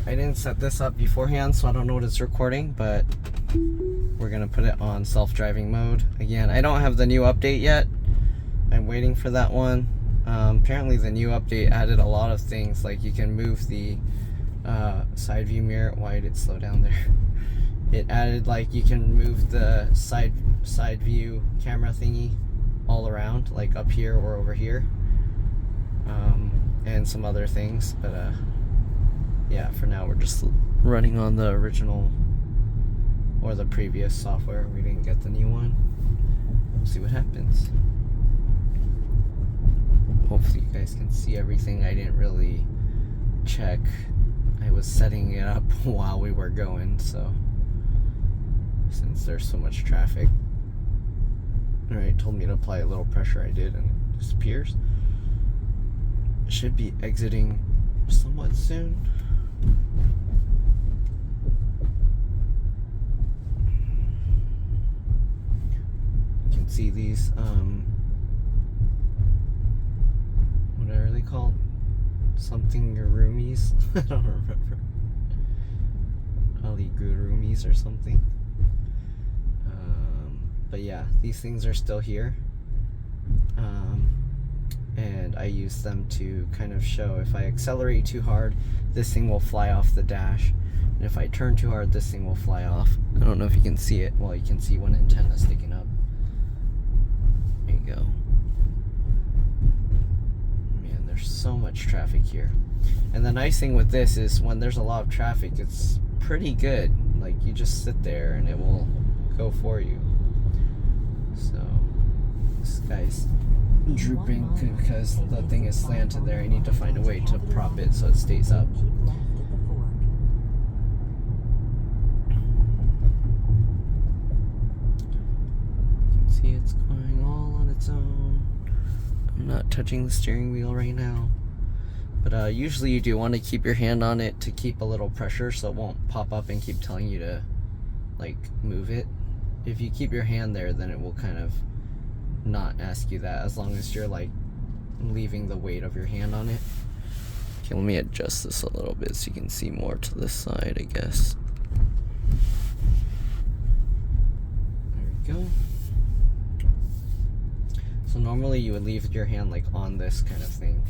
Alright, I didn't set this up beforehand, so I don't know what it's recording, but we're gonna put it on self-driving mode. Again, I don't have the new update yet. I'm waiting for that one. Apparently the new update added a lot of things, like you can move the side view mirror. Why did it slow down there? It added, like, you can move the side view camera thingy all around, like up here or over here, and some other things. But yeah, for now we're just running on the original or the previous software. We didn't get the new one. We'll see what happens. Hopefully you guys can see everything. I didn't really check. I was setting it up while we were going, so since there's so much traffic. Alright, told me to apply a little pressure. I did, and it disappears. Should be exiting somewhat soon. You can see these what are they called? Something roomies. I don't remember. Aligurumis or something. But yeah, these things are still here. And I use them to kind of show if I accelerate too hard, this thing will fly off the dash. And if I turn too hard, this thing will fly off. I don't know if you can see it. Well, you can see one antenna sticking up. There you go. Man, there's so much traffic here. And the nice thing with this is when there's a lot of traffic, it's pretty good. Like, you just sit there and it will go for you. So this guy's drooping because the thing is slanted there. I need to find a way to prop it so it stays up. You can see it's going all on its own. I'm not touching the steering wheel right now. But usually you do want to keep your hand on it to keep a little pressure so it won't pop up and keep telling you to, like, move it. If you keep your hand there, then it will kind of not ask you that, as long as you're, like, leaving the weight of your hand on it. Okay, let me adjust this a little bit so you can see more to this side, I guess. There we go. So normally you would leave your hand, like, on this kind of thing,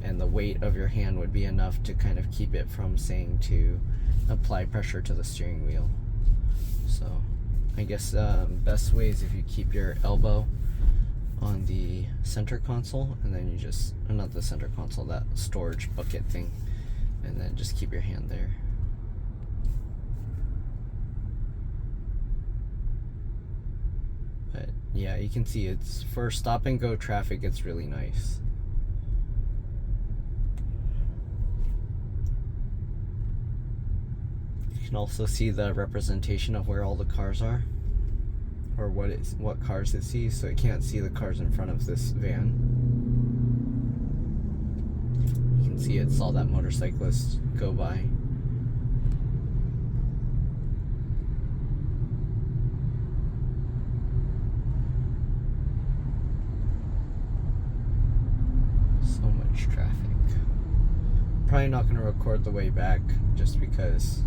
and the weight of your hand would be enough to kind of keep it from saying to apply pressure to the steering wheel. So I guess best way is if you keep your elbow on the center console, and then you just, not the center console, that storage bucket thing, and then just keep your hand there. But yeah, you can see it's, for stop and go traffic, it's really nice. You can also see the representation of where all the cars are, or what cars it sees, so it can't see the cars in front of this van. You can see it saw that motorcyclist go by. So much traffic. Probably not going to record the way back just because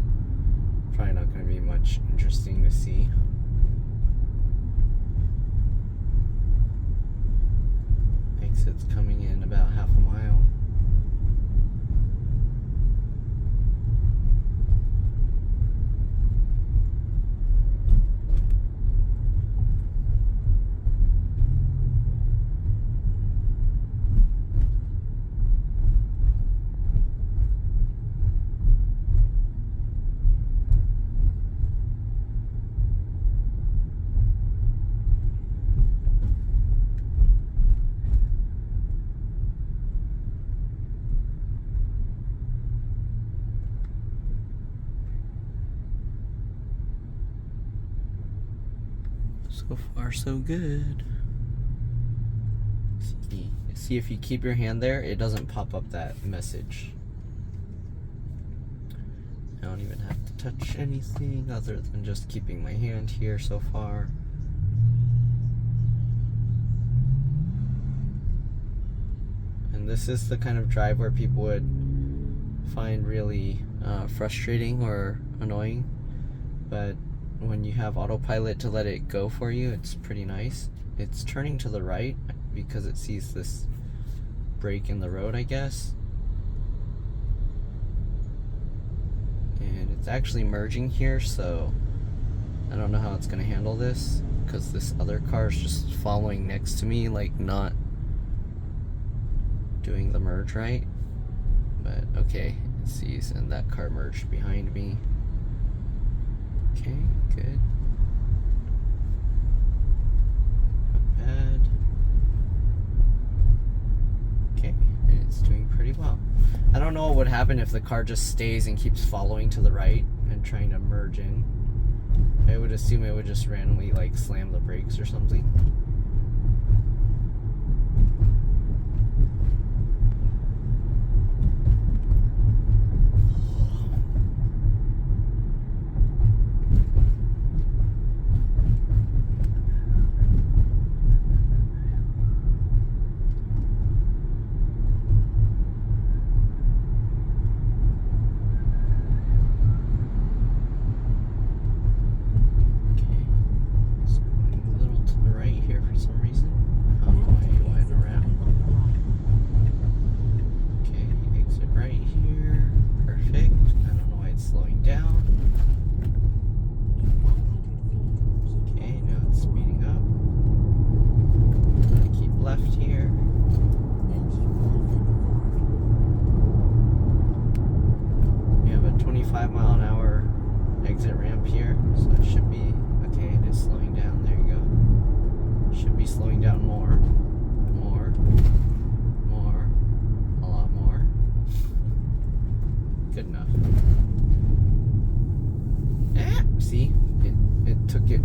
probably not going to be much interesting to see. Exit's coming in about half a mile. So far, so good. See, if you keep your hand there, it doesn't pop up that message. I don't even have to touch anything other than just keeping my hand here so far. And this is the kind of drive where people would find really frustrating or annoying, but when you have autopilot to let it go for you, it's pretty nice. It's turning to the right because it sees this break in the road, I guess. And it's actually merging here, so I don't know how it's going to handle this, because this other car is just following next to me, like not doing the merge right. But okay, it sees, and that car merged behind me. Okay, good. Not bad. Okay, and it's doing pretty well. I don't know what would happen if the car just stays and keeps following to the right and trying to merge in. I would assume it would just randomly like slam the brakes or something.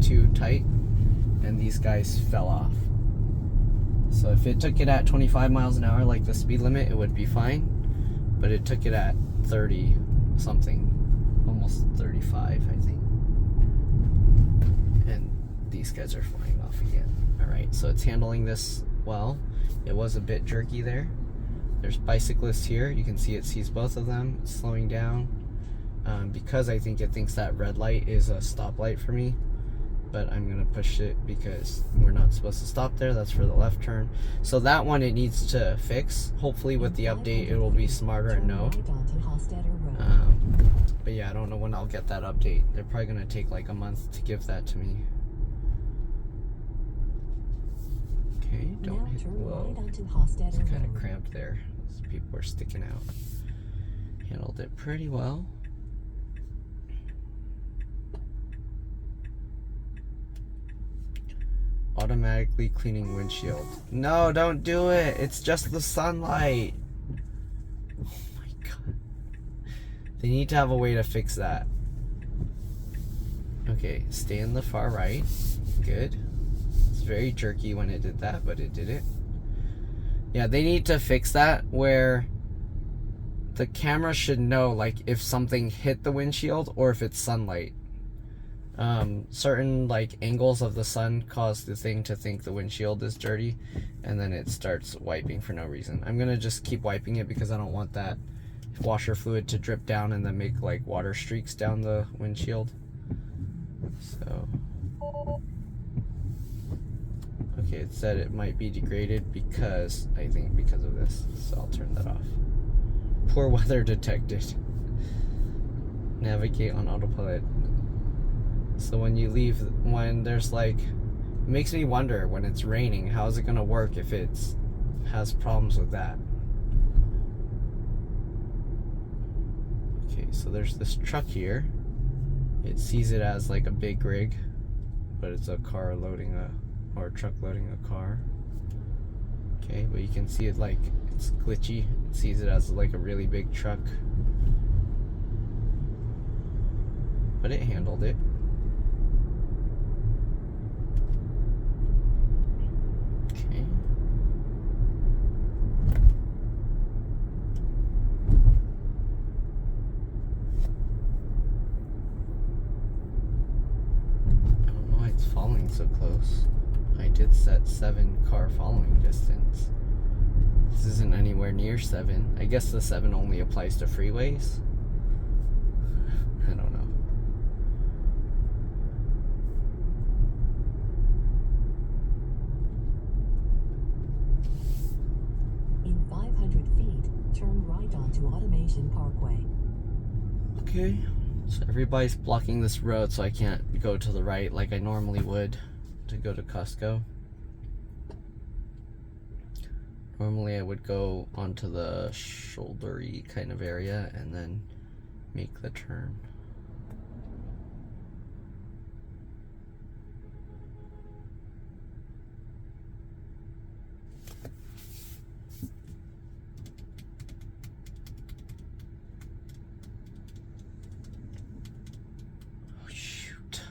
Too tight and these guys fell off. So if it took it at 25 miles an hour like the speed limit, it would be fine, but it took it at 30 something, almost 35 I think, and these guys are flying off again. Alright, so it's handling this well. It was a bit jerky there. There's bicyclists here, you can see it sees both of them. It's slowing down because I think it thinks that red light is a stoplight for me. But I'm gonna push it because we're not supposed to stop there. That's for the left turn. So that one it needs to fix. Hopefully with the update it will be smarter and know. But yeah, I don't know when I'll get that update. They're probably gonna take like a month to give that to me. Okay, don't hit. Whoa, it's kind of cramped there. These people are sticking out. Handled it pretty well. Automatically cleaning windshield. No, don't do it. It's just the sunlight. Oh my god. They need to have a way to fix that. Okay, stay in the far right. Good. It's very jerky when it did that, but it did it. Yeah, they need to fix that where the camera should know like if something hit the windshield or if it's sunlight. Certain like angles of the sun cause the thing to think the windshield is dirty, and then it starts wiping for no reason. I'm gonna just keep wiping it because I don't want that washer fluid to drip down and then make like water streaks down the windshield. So okay, it said it might be degraded because I think because of this, so I'll turn that off. Poor weather detected. Navigate on autopilot. So when you leave, when there's like, it makes me wonder when it's raining, how is it gonna work if it's has problems with that? Okay, so there's this truck here. It sees it as like a big rig, but it's a car loading or a truck loading a car. Okay, but you can see it like it's glitchy. It sees it as like a really big truck, but it handled it. Okay. I don't know why it's following so close. I did set 7 car following distance. This isn't anywhere near 7. I guess the 7 only applies to freeways. I don't know. In 500 feet, turn right onto Automation Parkway. Okay. So everybody's blocking this road, so I can't go to the right like I normally would to go to Costco. Normally I would go onto the shouldery kind of area and then make the turn. Oh shoot.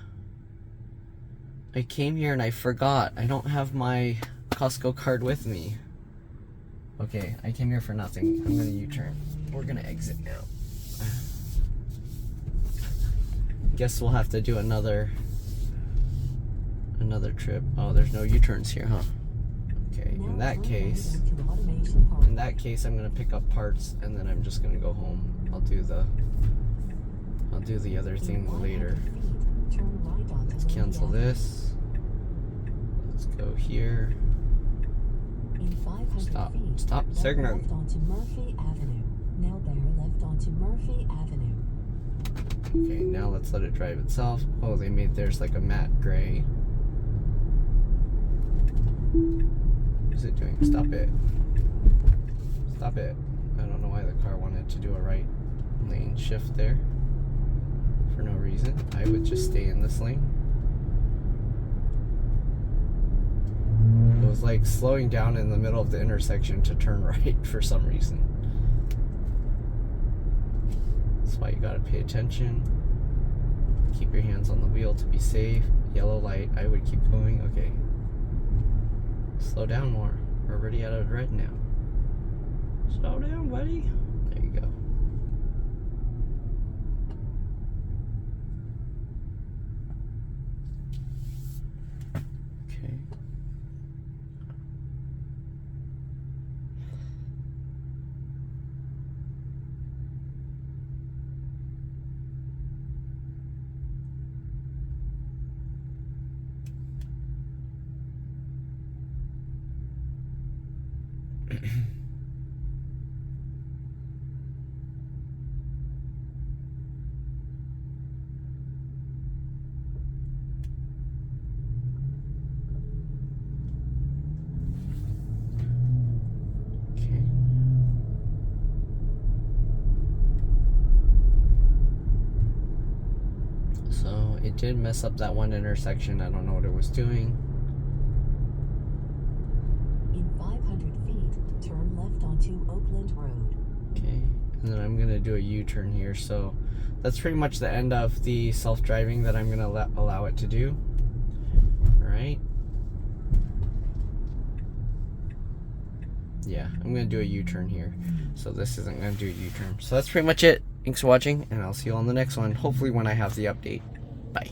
I came here and I forgot. I don't have my Costco card with me. Okay, I came here for nothing. I'm gonna U-turn. We're gonna exit now. Guess we'll have to do another trip. Oh, there's no U-turns here, huh? Okay, in that case, I'm gonna pick up parts and then I'm just gonna go home. I'll do the other thing later. Let's cancel this. Let's go here. Stop signal. Left onto Murphy Avenue. Now bear left onto Murphy Avenue. Okay, now let's let it drive itself. Oh, they made theirs like a matte gray. What is it doing? Stop it. Stop it. I don't know why the car wanted to do a right lane shift there for no reason. I would just stay in this lane. It was like slowing down in the middle of the intersection to turn right for some reason. That's why you gotta pay attention. Keep your hands on the wheel to be safe. Yellow light, I would keep going. Okay. Slow down more. We're already out of red now. Slow down, buddy. There you go. Okay. So it did mess up that one intersection. I don't know what it was doing. In 500 feet, turn left onto Oakland Road. Okay, and then I'm gonna do a U-turn here. So that's pretty much the end of the self-driving that I'm gonna allow it to do. All right. Yeah, I'm gonna do a U-turn here. So this isn't gonna do a U-turn. So that's pretty much it. Thanks for watching, and I'll see you on the next one. Hopefully when I have the update. Bye.